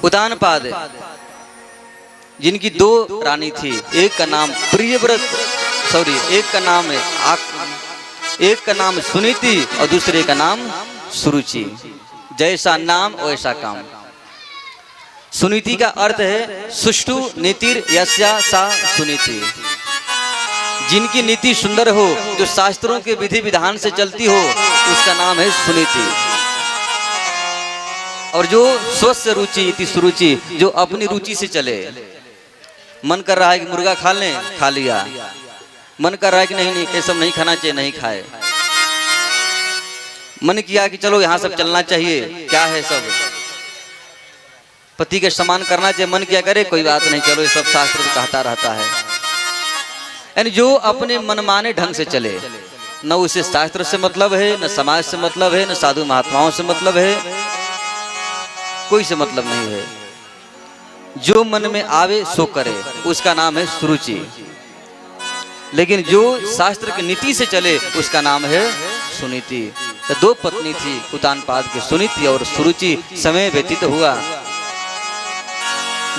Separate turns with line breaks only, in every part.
उतानपाद जिनकी दो रानी थी, एक का नाम प्रियव्रत, एक का नाम एक का नाम सुनीति और दूसरे का नाम सुरुचि। जैसा नाम वैसा काम। सुनीति का अर्थ है सुष्टु नीतिर यस्या सा सुनीति। जिनकी नीति सुंदर हो, जो शास्त्रों के विधि विधान से चलती हो, उसका नाम है सुनीति। और जो स्वस्थ रुचि इति सुरुचि, जो अपनी रुचि से चले। मन कर रहा है कि मुर्गा खा लें, खा लिया। मन कर रहा है कि नहीं नहीं ये सब नहीं खाना चाहिए, नहीं खाए। मन किया कि चलो यहाँ सब चलना चाहिए, क्या है सब पति के समान करना चाहिए, मन क्या करे कोई बात नहीं, चलो ये सब शास्त्र तो कहता रहता है। यानी जो अपने मनमाने ढंग से चले, न उसे शास्त्र से मतलब है, न समाज से मतलब है, न साधु महात्माओं से मतलब है, कोई से मतलब नहीं है। जो मन में आवे सो करे, उसका नाम है सुरुचि। लेकिन जो शास्त्र की नीति से चले, उसका नाम है सुनीति। तो दो पत्नी थी उतानपाद की, सुनीति और सुरुचि। समय व्यतीत हुआ।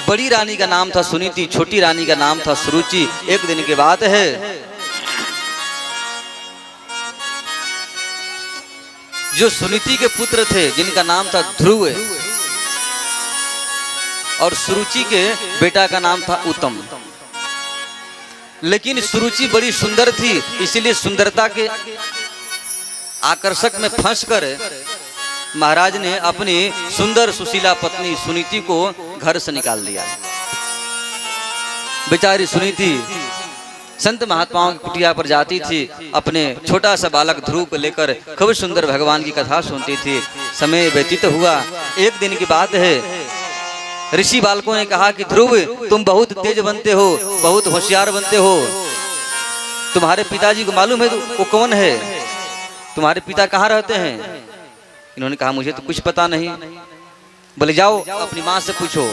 बड़ी रानी का नाम था सुनीति, छोटी रानी का नाम था सुरुचि। एक दिन की बात है, जो सुनीति के पुत्र थे जिनका नाम था ध्रुव और सुरुचि के बेटा का नाम था उत्तम। लेकिन सुरुचि बड़ी सुंदर थी, इसीलिए सुंदरता के आकर्षक में फंसकर महाराज ने अपनी सुंदर सुशीला पत्नी सुनीति को घर से निकाल दिया। बेचारी सुनीति संत महात्माओं की कुटिया पर जाती थी, अपने छोटा सा बालक ध्रुव को लेकर खूब सुंदर भगवान की कथा सुनती थी। समय व्यतीत हुआ। एक दिन की बात है, ऋषि बालकों ने कहा कि ध्रुव तुम बहुत तेज बनते हो, बहुत होशियार बनते हो, तुम्हारे पिताजी को मालूम है वो कौन है, तुम्हारे पिता कहाँ रहते हैं? इन्होंने कहा मुझे तो कुछ पता नहीं। बोले जाओ अपनी माँ से पूछो।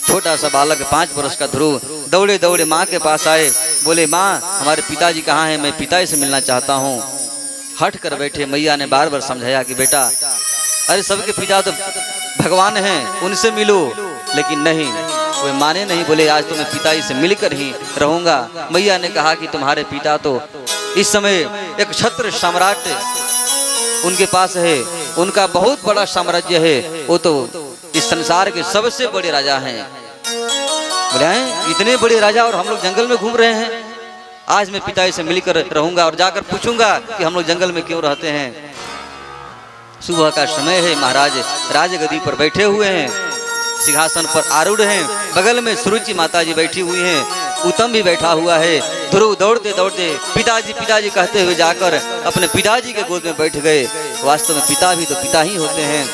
छोटा सा बालक 5 वर्ष का ध्रुव दौड़े दौड़े माँ के पास आए। बोले माँ हमारे पिताजी कहाँ हैं, मैं पिता से मिलना चाहता हूँ। हट कर बैठे। मैया ने बार बार समझाया कि बेटा अरे सबके पिता तो भगवान हैं, उनसे मिलो। लेकिन नहीं, वे माने नहीं। बोले आज तो मैं पिताजी से मिलकर ही रहूंगा। मैया ने कहा कि तुम्हारे पिता तो इस समय एक क्षत्र सम्राट उनके पास है, उनका बहुत बड़ा साम्राज्य है, वो तो इस संसार के सबसे बड़े राजा हैं। बोले हैं इतने बड़े राजा और हम लोग जंगल में घूम रहे हैं। आज मैं पिताजी से मिलकर रहूंगा और जाकर पूछूंगा कि हम लोग जंगल में क्यों रहते हैं। सुबह का समय है, महाराज राजगद्दी पर बैठे हुए हैं, सिंहासन पर आरूढ़ हैं। बगल में सुरुचि माता जी बैठी हुई हैं, उत्तम भी बैठा हुआ है। ध्रुव दौड़ते दौड़ते पिताजी पिताजी कहते हुए जाकर अपने पिताजी के गोद में बैठ गए। वास्तव में पिता भी तो पिता ही होते हैं।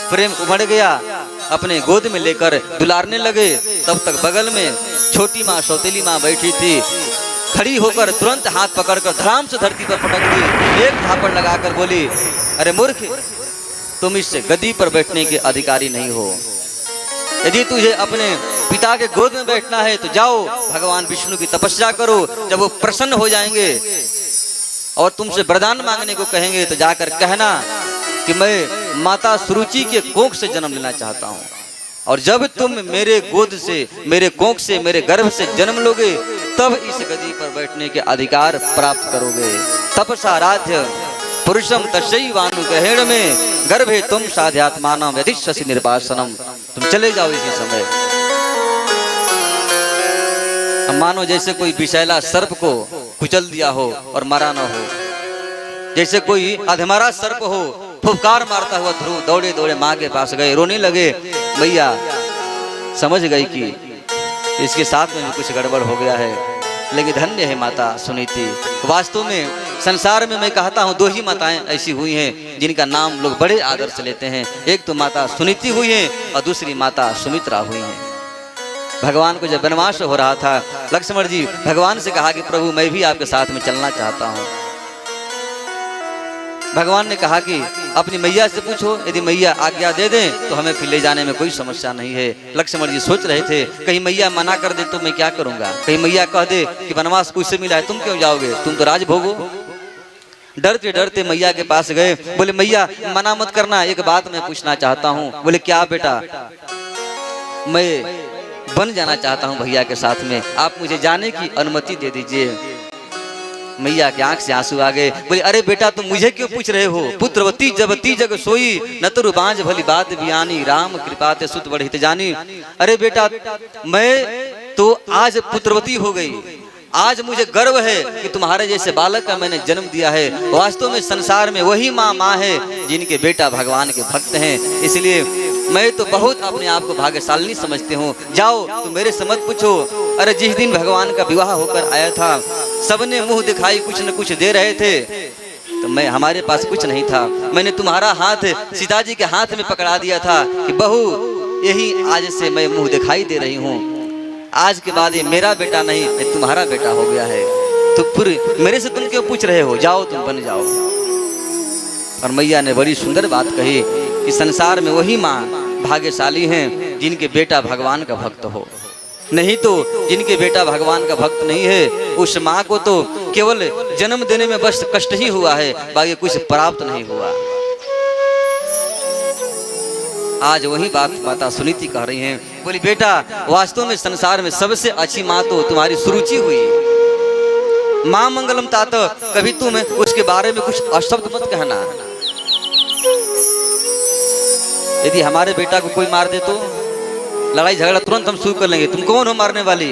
प्रेम उमड़ गया, अपने गोद में लेकर दुलारने लगे। तब तक बगल में छोटी माँ सौतेली माँ बैठी थी। खड़ी होकर तुरंत हाथ पकड़कर धड़ाम से धरती पर पटक दी। एक थापड़ लगाकर बोली अरे मूर्ख, तुम इस गद्दी पर बैठने के अधिकारी नहीं हो। यदि तुझे अपने पिता के गोद में बैठना है तो जाओ भगवान विष्णु की तपस्या करो। जब वो प्रसन्न हो जाएंगे और तुमसे वरदान मांगने को कहेंगे तो जाकर कहना कि मैं माता सुरुचि के कोख से जन्म लेना चाहता हूँ। और जब तुम मेरे गोद से, मेरे कोख से, मेरे गर्भ से जन्म लोगे तब इस गद्दी पर बैठने के अधिकार प्राप्त करोगे। तपसाराध्य पुरुषम तस्यैवानु गहेण में गर्भे तुम साध्यात्मानम यदिष्यसि निर्वासनम। तुम चले जाओ इसी समय। मानो जैसे कोई विषैला सर्प को कुचल दिया हो और मरा न हो, जैसे कोई अधमरा सर्प हो। फुफकार मारता हुआ ध्रुव दौड़े दौड़े माँ के पास गए, रोने लगे। मैया समझ गई कि इसके साथ में भी कुछ गड़बड़ हो गया है। लेकिन धन्य है माता सुनीति। वास्तव में संसार में मैं कहता हूँ 2 ही माताएं ऐसी हुई हैं जिनका नाम लोग बड़े आदर से लेते हैं। एक तो माता सुनीति हुई है और दूसरी माता सुमित्रा हुई है। भगवान को जब वनवास हो रहा था, लक्ष्मण जी भगवान से कहा कि प्रभु मैं भी आपके साथ में चलना चाहता हूँ। भगवान ने कहा कि अपनी मैया से पूछो, यदि मैया आज्ञा दे दें तो हमें फिर ले जाने में कोई समस्या नहीं है। लक्ष्मण जी सोच रहे थे कहीं मैया मना कर दे तो मैं क्या करूंगा, कहीं मैया कह दे कि वनवास कुछ से मिला है तुम क्यों जाओगे, तुम तो राज भोगो। डरते डरते मैया के पास गए, बोले मैया मना मत करना, एक बात मैं पूछना चाहता हूँ। बोले क्या बेटा? मैं बन जाना चाहता हूँ भैया के साथ में, आप मुझे जाने की अनुमति दे दीजिए। मैया के आंख से आंसू आ गए। बोले अरे बेटा तुम मुझे क्यों पूछ रहे हो? पुत्रवती जबती जग सोई, न तुरु बांझ भली बात बियानी, राम कृपा ते सुत बढ़ित जानी। अरे बेटा मैं तो आज पुत्रवती हो गई, आज मुझे गर्व है कि तुम्हारे जैसे बालक का मैंने जन्म दिया है। वास्तव में संसार में वही माँ है जिनके बेटा भगवान के भक्त हैं, इसलिए मैं तो बहुत अपने आप को भाग्यशालिनी समझती हूँ। जाओ तुम मेरे से मत पूछो। अरे जिस दिन भगवान का विवाह होकर आया था, सबने मुंह दिखाई कुछ न कुछ दे रहे थे, तो मैं हमारे पास कुछ नहीं था। मैंने तुम्हारा हाथ सीता जी के हाथ में पकड़ा दिया था कि बहू यही आज से मैं मुंह दिखाई दे रही हूँ, आज के बाद ये मेरा बेटा नहीं, ये तुम्हारा बेटा हो गया है। तो पूरे मेरे से तुम क्यों पूछ रहे हो? जाओ तुम बन जाओ। और मैया ने बड़ी सुंदर बात कही कि संसार में वही माँ भाग्यशाली हैं जिनके बेटा भगवान का भक्त हो, नहीं तो जिनके बेटा भगवान का भक्त नहीं है उस माँ को तो केवल जन्म देने में बस कष्ट ही हुआ है, बाकी कुछ प्राप्त नहीं हुआ। आज वही बात माता सुनीति कह रही हैं। बोली बेटा वास्तव में संसार में सबसे अच्छी माँ तो तुम्हारी सुरुचि हुई। माँ मंगलम तात, कभी तुम उसके बारे में कुछ अशब्द मत कहना। यदि हमारे बेटा को कोई मार दे तो लड़ाई झगड़ा तुरंत हम शुरू कर लेंगे। तुम कौन हो मारने वाली?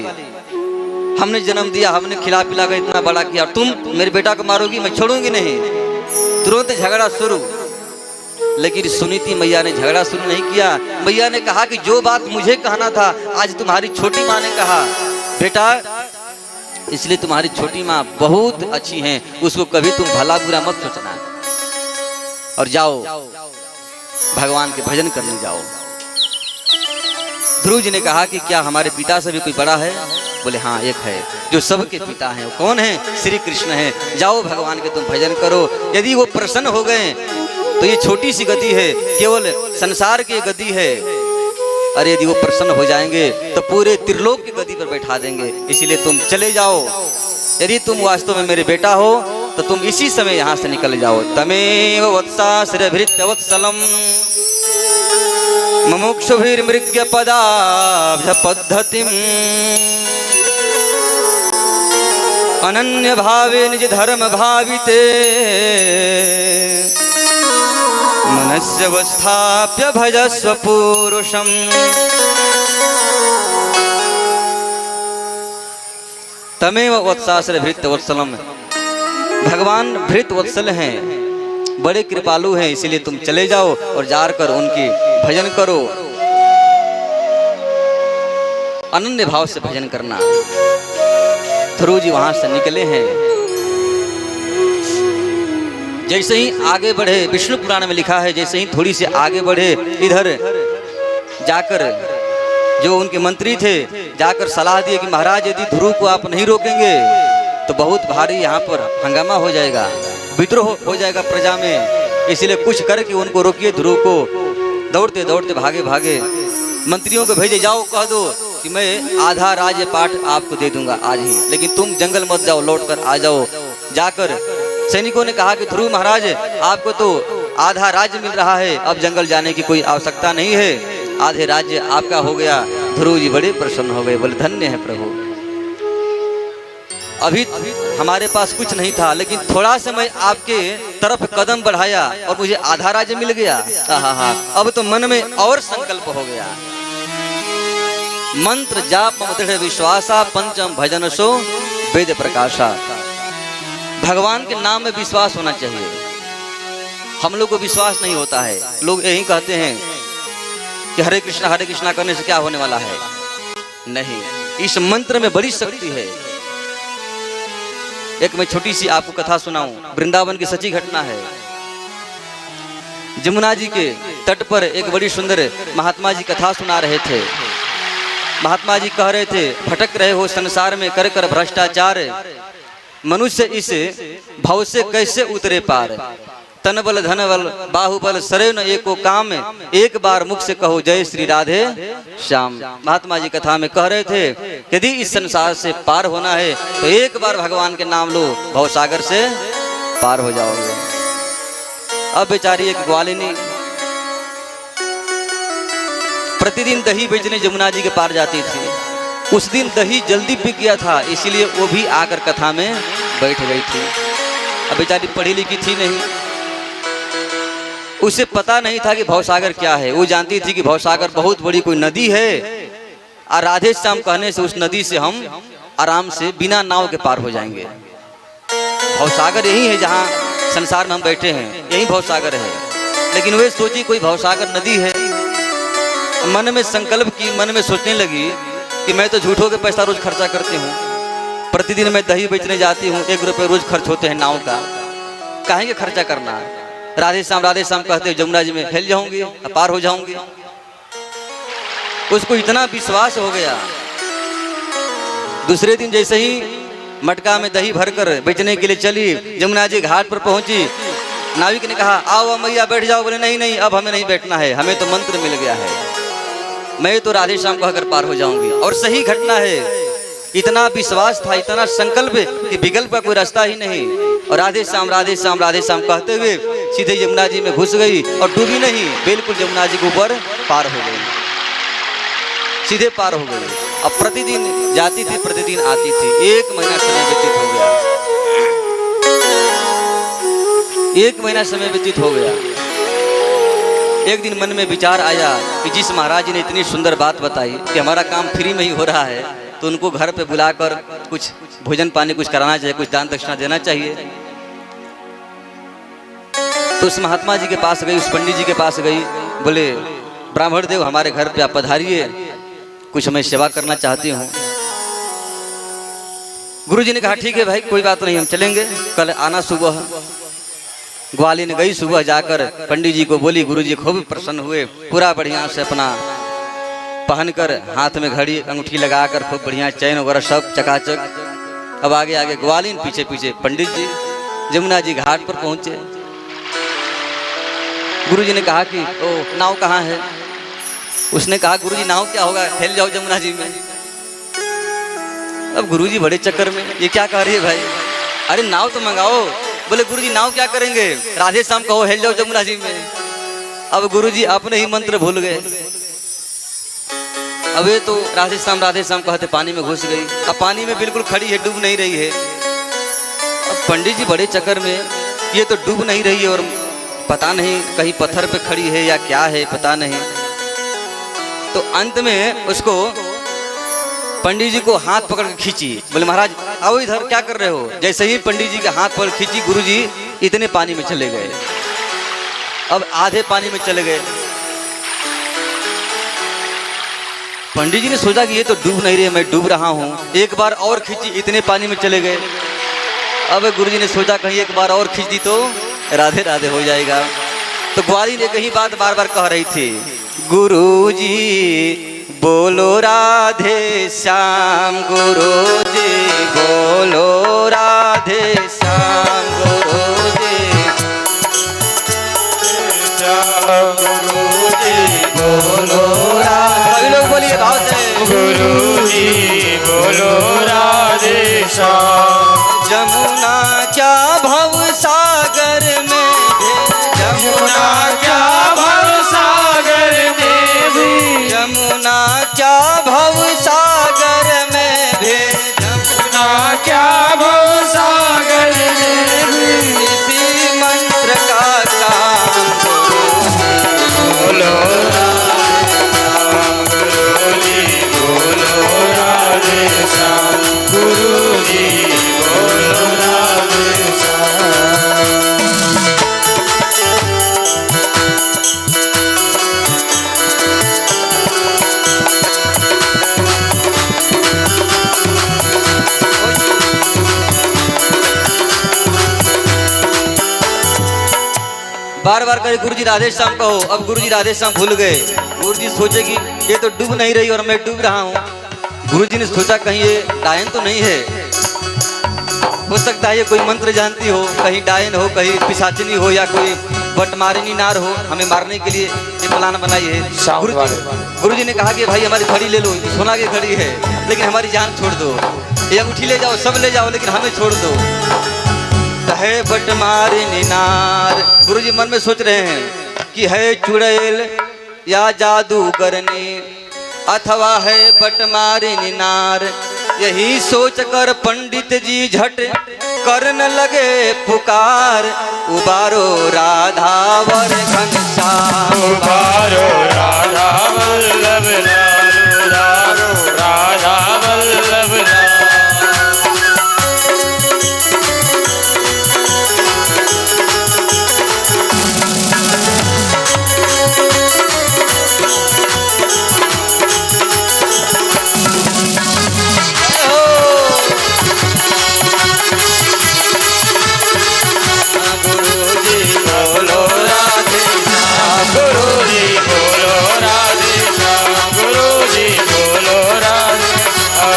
हमने जन्म दिया, हमने खिला पिला कर इतना बड़ा किया, तुम मेरे बेटा को मारोगी? मैं छोड़ूंगी नहीं। तुरंत झगड़ा शुरू। लेकिन सुनीति मैया ने झगड़ा शुरू नहीं किया। मैया ने कहा कि जो बात मुझे कहना था आज तुम्हारी छोटी माँ ने कहा। बेटा इसलिए तुम्हारी छोटी माँ बहुत अच्छी हैं, उसको कभी तुम भला बुरा मत सोचना। और जाओ भगवान के भजन करने जाओ। ध्रुव जी ने कहा कि क्या हमारे पिता से भी कोई बड़ा है? बोले हाँ एक है, जो सबके पिता हैं। वो कौन है? श्री कृष्ण है। जाओ भगवान के तुम भजन करो। यदि वो प्रसन्न हो गए तो ये छोटी सी गति है, केवल संसार की गति है। अरे यदि वो प्रसन्न हो जाएंगे तो पूरे त्रिलोक की गति पर बैठा देंगे। इसीलिए तुम चले जाओ। यदि तुम वास्तव में मेरे बेटा हो तो तुम इसी समय यहाँ से निकल जाओ। तमेव वत्साश्रयभृत्य वत्सलम मुमुक्षुभिर्मृग्य पदाब्ज पद्धतिम अनन्य भावे निज धर्म भाविते मनस्य वस्थाप्य भजस्व पुरुषम। तमेव वत्साश्रय भृत्य वत्सलम, भगवान भृत वत्सल हैं, बड़े कृपालु हैं, इसीलिए तुम चले जाओ और जाकर उनकी भजन करो। अनन्य भाव से भजन करना। ध्रुव जी वहां से निकले हैं। जैसे ही आगे बढ़े, विष्णु पुराण में लिखा है, जैसे ही थोड़ी सी आगे बढ़े, इधर जाकर जो उनके मंत्री थे जाकर सलाह दिए कि महाराज यदि ध्रुव को आप नहीं रोकेंगे तो बहुत भारी यहाँ पर हंगामा हो जाएगा, विद्रोह हो जाएगा प्रजा में, इसलिए कुछ करके उनको रोकिए ध्रुव को। दौड़ते दौड़ते भागे भागे मंत्रियों को भेजे, जाओ कह दो कि मैं आधा राज्य पाठ आपको दे दूंगा आज ही, लेकिन तुम जंगल मत जाओ, लौट कर आ जाओ। जाकर सैनिकों ने कहा कि ध्रुव महाराज आपको तो आधा राज्य मिल रहा है, अब जंगल जाने की कोई आवश्यकता नहीं है, आधे राज्य आपका हो गया। ध्रुव जी बड़े प्रसन्न हो गए, बोले धन्य है प्रभु, अभी हमारे पास कुछ नहीं था लेकिन थोड़ा समय आपके तरफ कदम बढ़ाया और मुझे आधा राज्य मिल गया। अब तो मन में और संकल्प हो गया। मंत्र जाप मम दृढ़ विश्वासा पंचम भजन सो वेद प्रकाशा। भगवान के नाम में विश्वास होना चाहिए। हम लोग को विश्वास नहीं होता है, लोग यही कहते हैं कि हरे कृष्णा करने से क्या होने वाला है। नहीं, इस मंत्र में बड़ी शक्ति है। एक मैं छोटी सी आपको कथा सुनाऊं, वृंदावन की सच्ची घटना है। जमुना जी के तट पर एक बड़ी सुंदर महात्मा जी कथा सुना रहे थे। महात्मा जी कह रहे थे, भटक रहे हो संसार में कर कर भ्रष्टाचार, मनुष्य इस भाव से कैसे उतरे पार। तन बल धन बल बाहुबल सरे न एको काम, एक बार मुख से कहो जय श्री राधे श्याम। महात्मा जी कथा में कह रहे थे, यदि इस संसार से पार होना है तो एक बार भगवान के नाम लो, भवसागर से पार हो जाओगे। अब बेचारी एक ग्वालिनी प्रतिदिन दही बेचने जमुना जी के पार जाती थी। उस दिन दही जल्दी बिक गया था, इसीलिए वो भी आकर कथा में बैठ गई थी। अब बेचारी पढ़ी लिखी थी नहीं, उसे पता नहीं था कि भवसागर क्या है। वो जानती थी कि भवसागर बहुत बड़ी कोई नदी है और राधे श्याम कहने से उस नदी से हम आराम से बिना नाव के पार हो जाएंगे। भवसागर यही है जहाँ संसार में हम बैठे हैं, यही भवसागर है। लेकिन वे सोची कोई भवसागर नदी है। मन में संकल्प की, मन में सोचने लगी कि मैं तो झूठों के पैसा रोज खर्चा करती हूँ, प्रतिदिन मैं दही बेचने जाती हूँ, 1 रुपये रोज खर्च होते हैं नाव का, काहे के खर्चा करना। राधे श्याम कहते जमुना जी में फैल जाऊंगी, पार हो जाऊंगी। उसको इतना विश्वास हो गया। दूसरे दिन जैसे ही मटका में दही भरकर बेचने के लिए चली, जमुना जी घाट पर पहुंची। नाविक ने कहा आओ मैया बैठ जाओ। बोले नहीं नहीं, अब हमें नहीं बैठना है, हमें तो मंत्र मिल गया है, मैं तो राधे श्याम कहकर पार हो जाऊंगी। और सही घटना है, इतना विश्वास था, इतना संकल्प कि विकल्प का कोई रास्ता ही नहीं। और राधे श्याम कहते हुए सीधे यमुना जी में घुस गई और डूबी नहीं, बिल्कुल यमुना जी के ऊपर पार हो गई, सीधे पार हो गई। अब प्रतिदिन जाती थी, प्रतिदिन आती थी। 1 महीना समय व्यतीत हो गया, 1 महीना समय व्यतीत हो गया। एक दिन मन में विचार आया कि जिस महाराज जी ने इतनी सुंदर बात बताई कि हमारा काम फ्री में ही हो रहा है, तो उनको घर पे बुलाकर कुछ भोजन पानी कुछ कराना चाहिए, कुछ दान दक्षिणा देना चाहिए। तो उस महात्मा जी के पास गई, उस पंडित जी के पास गई। बोले ब्राह्मण देव हमारे घर पे आप पधारिए, कुछ मैं सेवा करना चाहती हूँ। गुरु जी ने कहा ठीक है भाई, कोई बात नहीं, हम चलेंगे, कल आना सुबह। ग्वालिन गई, सुबह जाकर पंडित जी को बोली। गुरु जी खूब प्रसन्न हुए, पूरा बढ़िया से अपना पहनकर हाथ में घड़ी अंगूठी लगाकर खूब बढ़िया चैन वगैरह सब चकाचक। अब आगे आगे ग्वालिन, पीछे पीछे पंडित जी। जमुना जी घाट पर पहुंचे। गुरु जी ने कहा कि ओ नाव कहाँ है। उसने कहा गुरु जी नाव क्या होगा, फैल जाओ जमुना जी में। अब गुरु जी बड़े चक्कर में, ये क्या कह रही है भाई, अरे नाव तो मंगाओ। बोले गुरु जी नाव क्या करेंगे, राधे श्याम कहो हेल जाओ जमुना जी में। अब गुरु जी अपने ही मंत्र भूल गए। अब ये तो राधे श्याम कहते पानी में घुस गई। अब पानी में बिल्कुल खड़ी है, डूब नहीं रही है। अब पंडित जी बड़े चक्कर में, ये तो डूब नहीं रही है और पता नहीं कहीं पत्थर पे खड़ी है या क्या है, पता नहीं। तो अंत में उसको पंडित जी को हाथ पकड़ के खींची। बोले महाराज आओ इधर, क्या कर रहे हो। जैसे ही पंडित जी के हाथ पकड़ खींची, गुरु जी इतने पानी में चले गए। अब आधे पानी में चले गए। पंडित जी ने सोचा कि ये तो डूब नहीं रही, मैं डूब रहा हूँ। एक बार और खींची, इतने पानी में चले गए। अब गुरु जी ने सोचा कहीं एक बार और खींच दी तो राधे राधे हो जाएगा। तो ग्वाली ने कहीं बात बार बार कह रही थी, गुरु जी बोलो राधे श्याम, गुरु जी बोलो राधे श्याम, गुरु जी गुरु जी बोलो राधे। लोग बोलिए भाव से,
गुरु जी बोलो राधे श्याम।
जमुना क्या भव सागर में,
जमुना क्या भव सागर में भी,
जमुना क्या भव सागर में भी,
जमुना क्या भव सागर में भी।
इसी मंत्र का काम
बोलो गुरु जी बोलो राधे श्याम, गुरु जी बोलो राधे श्याम।
बार बार करे गुरु जी राधे श्याम कहो। अब गुरु जी राधे श्याम भूल गए। गुरु जी सोचे कि ये तो डूब नहीं रही और मैं डूब रहा हूँ। गुरु जी ने सोचा कहीं ये डायन तो नहीं है, हो सकता है ये कोई मंत्र जानती हो, कहीं डायन हो, कहीं पिशाचिनी हो, या कोई बटमारिनी नार हो, हमें मारने के लिए ये प्लान बनाई है। गुरु जी ने कहा कि भाई हमारी घड़ी ले लो, सोना की घड़ी है, लेकिन हमारी जान छोड़ दो। ये अंगूठी ले जाओ, सब ले जाओ, लेकिन हमें छोड़ दो। है बट मारे निनार। गुरु जी मन में सोच रहे हैं कि है चुड़ैल या जादूगरनी अथवा है बट मारे निनार। यही सोच कर पंडित जी झट करन लगे पुकार, उबारो राधा वर घनश्याम।
उबारो राधा वल्लभ लाल, उबारो राधा वल्लभ लाल।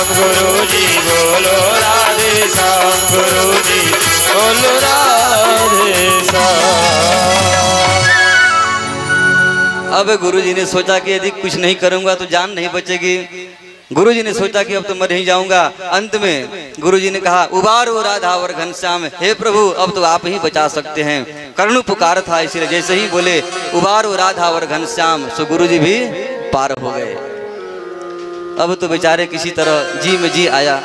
गुरुजी बोलो राधे श्याम, गुरुजी बोलो राधे श्याम।
अब गुरुजी ने सोचा कि यदि कुछ नहीं करूंगा तो जान नहीं बचेगी। गुरुजी ने सोचा कि अब तो मैं नहीं जाऊंगा। अंत में गुरुजी ने कहा उबारो राधा और घनश्याम, हे प्रभु अब तो आप ही बचा सकते हैं। कर्णु पुकार था, इसलिए जैसे ही बोले उबारो राधा और घनश्याम, सो गुरुजी भी पार हो गए। अब तो बेचारे किसी तरह जी में जी आया।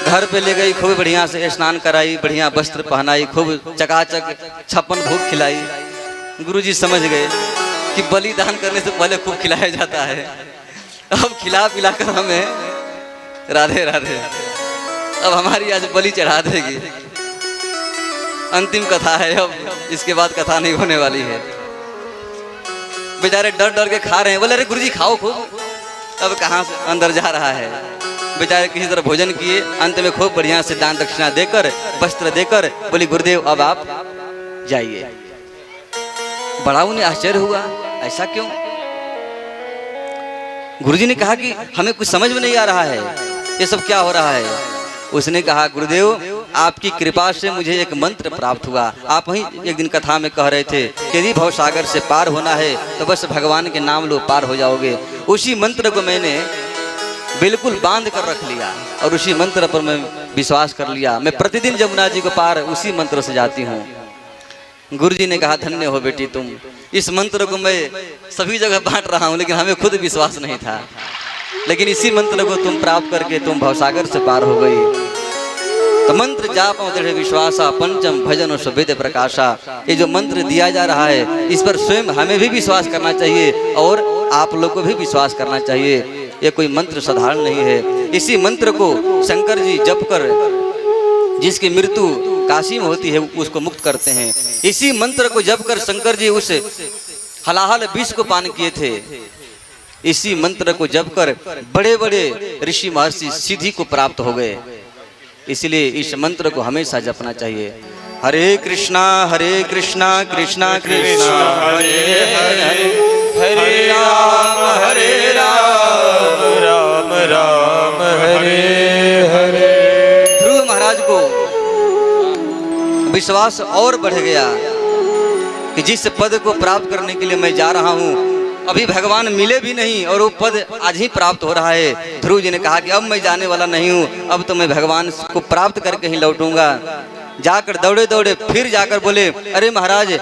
घर पे ले गई, खूब बढ़िया से स्नान कराई, बढ़िया वस्त्र पहनाई, खूब चकाचक 56 भोग खिलाई। गुरुजी समझ गए कि बलिदान करने से पहले खूब खिलाया जाता है। अब खिला पिला कर हमें राधे राधे, अब हमारी आज बलि चढ़ा देगी। अंतिम कथा है, अब इसके बाद कथा नहीं होने वाली है। बेचारे डर डर के खा रहे हैं। बोले अरे गुरुजी खाओ खूब। अब कहाँ से अंदर जा रहा है। बेचारे किसी तरह भोजन किए। अंत में खूब बढ़िया से दान दक्षिणा देकर, वस्त्र देकर बोली गुरुदेव अब आप जाइए। बड़ा उन्हें आश्चर्य हुआ, ऐसा क्यों? गुरुजी ने कहा कि हमें कुछ समझ में नहीं आ रहा है, ये सब क्या हो रहा है। उसने कहा गुरुदेव आपकी कृपा से मुझे एक मंत्र प्राप्त हुआ। आप वहीं एक दिन कथा में कह रहे थे कि यदि भवसागर से पार होना है तो बस भगवान के नाम लो, पार हो जाओगे। उसी मंत्र को मैंने बिल्कुल बांध कर रख लिया और उसी मंत्र पर मैं विश्वास कर लिया। मैं प्रतिदिन जमुना जी को पार उसी मंत्र से जाती हूँ। गुरुजी ने कहा धन्य हो बेटी तुम। इस मंत्र को मैं सभी जगह बांट रहा हूँ, लेकिन हमें खुद विश्वास नहीं था। लेकिन इसी मंत्र को तुम प्राप्त करके तुम भवसागर से पार हो गई। तो मंत्र जाप दृढ़ विश्वासा पंचम भजन सुवेद प्रकाशा, ये जो मंत्र दिया जा रहा है इस पर स्वयं हमें भी विश्वास करना चाहिए और आप लोग को भी विश्वास करना चाहिए। ये कोई मंत्र साधारण नहीं है। इसी मंत्र को शंकर जी जप कर जिसकी मृत्यु काशी में होती है उसको मुक्त करते हैं। इसी मंत्र को जप कर शंकर जी उस हलाहल विष को पान किए थे। इसी मंत्र को जप कर बड़े बड़े ऋषि महर्षि सिद्धि को प्राप्त हो गए। इसलिए इस मंत्र को हमेशा जपना चाहिए। हरे कृष्णा कृष्णा कृष्णा
हरे हरे, हरे राम राम राम हरे हरे।
ध्रुव महाराज को विश्वास और बढ़ गया कि जिस पद को प्राप्त करने के लिए मैं जा रहा हूँ अभी भगवान मिले भी नहीं और वो पद आज ही प्राप्त हो रहा है। ध्रुव जी ने कहा कि अब मैं जाने वाला नहीं हूँ, अब तो मैं भगवान को प्राप्त करके ही लौटूंगा। जाकर दौड़े दौड़े फिर जाकर बोले अरे महाराज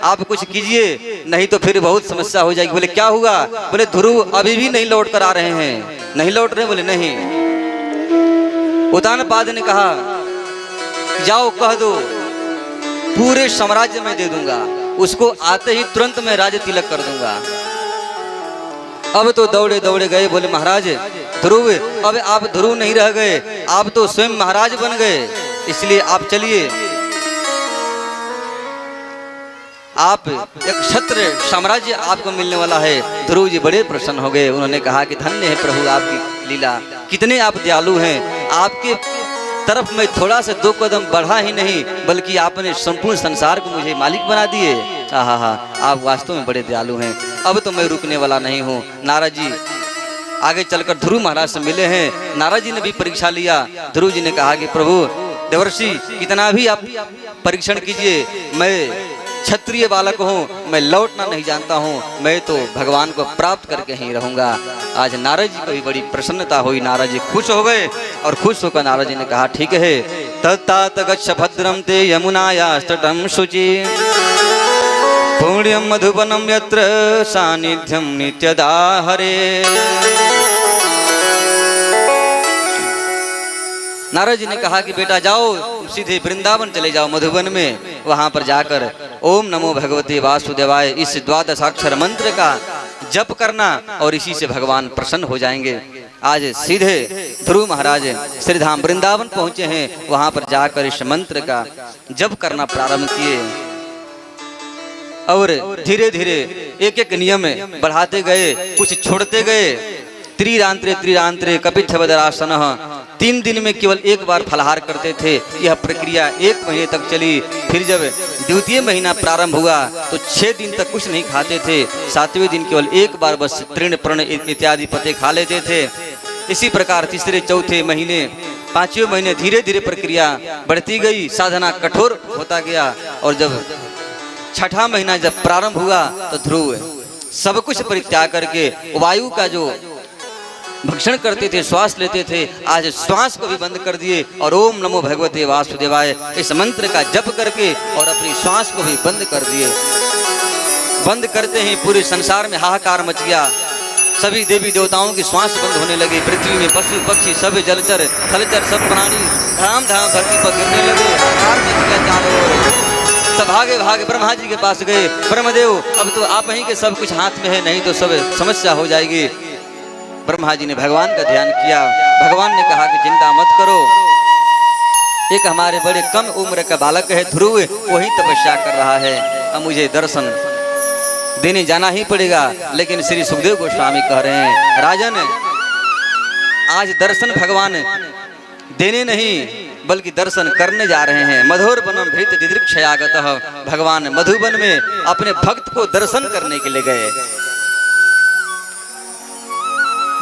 आप कुछ कीजिए, नहीं तो फिर बहुत समस्या हो जाएगी। बोले क्या हुआ? बोले ध्रुव अभी भी नहीं लौट कर आ रहे हैं। नहीं लौट रहे? बोले नहीं। उतानपाद ने कहा जाओ कह दो पूरे साम्राज्य में दे दूंगा, उसको आते ही तुरंत मैं राज तिलक कर दूंगा। अब तो दौड़े दौड़े गए। बोले महाराज ध्रुव अब आप ध्रुव नहीं रह गए, आप तो स्वयं महाराज बन गए, इसलिए आप चलिए, आप एक क्षत्रिय साम्राज्य आपको मिलने वाला है। ध्रुव जी बड़े प्रसन्न हो गए। उन्होंने कहा कि धन्य है प्रभु आपकी लीला, कितने आप दयालु हैं। आपके तरफ मैं थोड़ा से 2 कदम बढ़ा ही नहीं बल्कि आपने संपूर्ण संसार को मुझे मालिक बना दिए। आहा, आप वास्तव में बड़े दयालु हैं। अब तो मैं रुकने वाला नहीं हूँ। नारद जी आगे चलकर ध्रुव महाराज से मिले हैं। नारद जी ने भी परीक्षा लिया। ध्रुव जी ने कहा कि प्रभु देवर्षि कितना भी आप परीक्षण कीजिए, मैं क्षत्रिय बालक हूँ, मैं लौटना नहीं जानता हूँ, मैं तो भगवान को प्राप्त करके ही रहूँगा। आज नारद जी को भी बड़ी प्रसन्नता हुई। नारद जी खुश हो गए और खुश होकर नारद जी ने कहा ठीक है तत्तात गच्छ भद्रं ते यमुनायास्तटं शुचि पुण्यं मधुवनं यत्र सानिध्यं नित्यदा हरे। नारद जी ने कहा कि बेटा जाओ सीधे वृंदावन चले जाओ, मधुबन में, वहां पर जाकर ओम नमो भगवते वासुदेवाय इस द्वादशाक्षर मंत्र का जप करना और इसी से भगवान प्रसन्न हो जाएंगे। आज सीधे ध्रुव महाराज श्रीधाम वृंदावन पहुंचे हैं, वहां पर जाकर इस मंत्र का जप करना प्रारंभ किए और धीरे धीरे एक एक नियम बढ़ाते गए, कुछ छोड़ते गए। त्रिरांत्रे त्रिरांत्रे कपित्थवदरासन, 3 दिन में केवल एक बार फलाहार करते थे। यह प्रक्रिया 1 महीने तक चली। फिर जब द्वितीय महीना प्रारंभ हुआ तो 6 दिन तक कुछ नहीं खाते थे। 7वें दिन केवल एक बार बस तृण प्रण इत्यादि पत्ते खा लेते थे। इसी प्रकार तीसरे चौथे महीने 5वें महीने धीरे धीरे प्रक्रिया बढ़ती गई, साधना कठोर होता गया और जब 6ठा महीना जब प्रारंभ हुआ तो ध्रुव सब कुछ परित्याग करके वायु का जो भक्षण करते थे, श्वास लेते थे, आज श्वास को भी बंद कर दिए और ओम नमो भगवते वासुदेवाय इस मंत्र का जप करके और अपनी श्वास को भी बंद कर दिए। बंद करते ही पूरे संसार में हाहाकार मच गया। सभी देवी देवताओं की श्वास बंद होने लगी। पृथ्वी में पशु पक्षी सब जलचर थलचर सब प्राणी धाम धाम धरती पर गिरने लगे। हाहाकार मच गया चारों ओर। सब भागे भागे ब्रह्मा जी के पास गए। ब्रह्मदेव, अब तो आप ही के सब कुछ हाथ में है, नहीं तो सब समस्या हो जाएगी। ब्रह्मा जी ने भगवान का ध्यान किया। भगवान ने कहा कि चिंता मत करो, एक हमारे बड़े कम उम्र का बालक है ध्रुव, वही तपस्या कर रहा है, अब मुझे दर्शन देने जाना ही पड़ेगा। लेकिन श्री सुखदेव गोस्वामी कह रहे हैं, राजन आज दर्शन भगवान देने नहीं बल्कि दर्शन करने जा रहे हैं। मधुर वनम भृत दिदृक्षयागतः, भगवान मधुबन में अपने भक्त को दर्शन करने के लिए गए।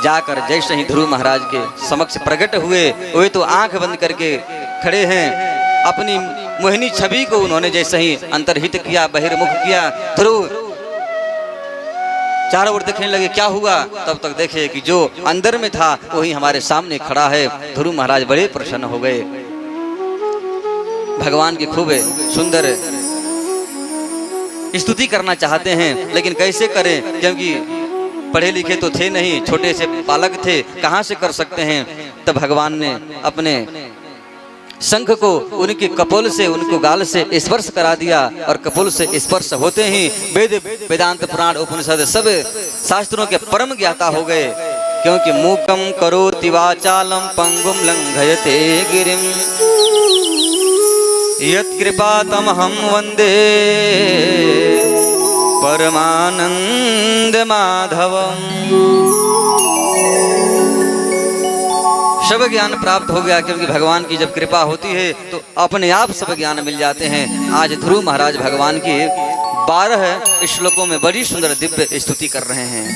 जाकर जैसे ही ध्रुव महाराज के समक्ष प्रकट हुए, वे तो आंख बंद करके खड़े हैं। अपनी मोहिनी छवि को उन्होंने जैसे ही अंतर्हित किया, बहिर्मुख किया, ध्रुव चारों ओर देखने लगे क्या हुआ। तब तक देखे कि जो अंदर में था वही हमारे सामने खड़ा है। ध्रुव महाराज बड़े प्रसन्न हो गए। भगवान की खूब सुंदर स्तुति करना चाहते हैं, लेकिन कैसे करें, क्योंकि पढ़े लिखे तो थे नहीं, छोटे से बालक थे, कहाँ से कर सकते हैं। तब भगवान ने अपने शंख को उनके कपोल से, उनको गाल से स्पर्श करा दिया और कपोल से स्पर्श होते ही वेद वेदांत पुराण उपनिषद सब शास्त्रों के परम ज्ञाता हो गए। क्योंकि मूकम करोति वाचालम पंगुम लंघयते गिरिम यत्कृपा तमहं वंदे परमानंद माधवम। सब ज्ञान प्राप्त हो गया, क्योंकि भगवान की जब कृपा होती है तो अपने आप सब ज्ञान मिल जाते हैं। आज ध्रुव महाराज भगवान की 12 श्लोकों में बड़ी सुंदर दिव्य स्तुति कर रहे हैं।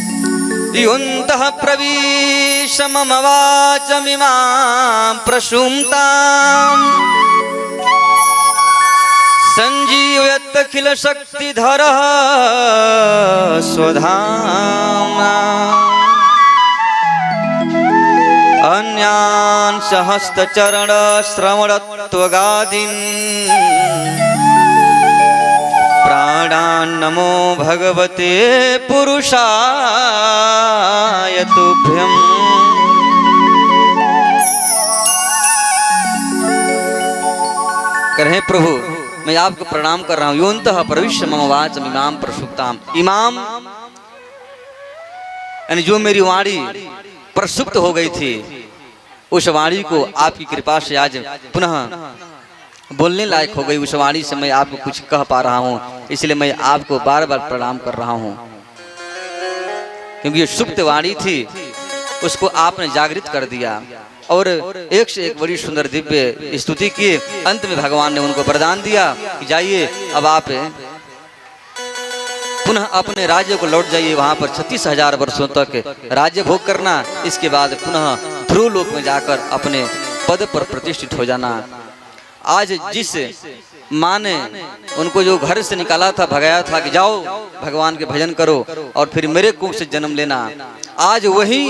युन्तः प्रविश मम वाचमिमां प्रसूम्ताम् संजीवयत्यखिल शक्तिधरः स्वधाम्ना अन्यान् सहस्त्रचरण श्रवणत्वगादीन् प्राणान् नमो भगवते पुरुषाय तुभ्यम्। करें प्रभु, मैं आपको प्रणाम कर रहा हूँ। योन्तः प्रविश्य मम वाचम इमाम प्रसुप्ताम। इमाम यानी जो मेरी वाणी प्रसुप्त हो गई थी, उस वाणी को आपकी कृपा से आज पुनः बोलने लायक हो गई। उस वाणी से मैं आपको कुछ कह पा रहा हूँ, इसलिए मैं आपको बार बार प्रणाम कर रहा हूँ। क्योंकि ये सुप्त वाणी थी, उसको आपने जागृत कर दिया और एक से एक बड़ी सुंदर दिव्य स्तुति की। अंत में भगवान ने उनको वरदान दिया कि जाइए, अब आप पुनः अपने राज्य को लौट जाइए, वहां पर 36,000 वर्षों तक राज्य भोग करना। इसके बाद पुनः ध्रुव लोक में जाकर अपने पद पर प्रतिष्ठित हो जाना। आज जिस माँ ने उनको जो घर से निकाला था, भगाया था कि जाओ भगवान के भजन करो और फिर मेरे कुंभ से जन्म लेना, आज वही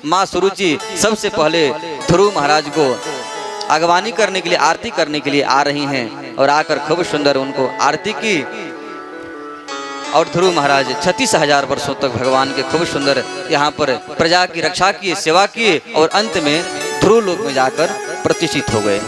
माँ सुरुचि सबसे पहले ध्रुव महाराज को अगवानी करने के लिए, आरती करने के लिए आ रही हैं और आकर खूब सुंदर उनको आरती की। और ध्रुव महाराज 36,000 वर्षों तक भगवान के खूब सुंदर यहाँ पर प्रजा की रक्षा किए, सेवा किए और अंत में ध्रुव लोक में जाकर प्रतिष्ठित हो गए।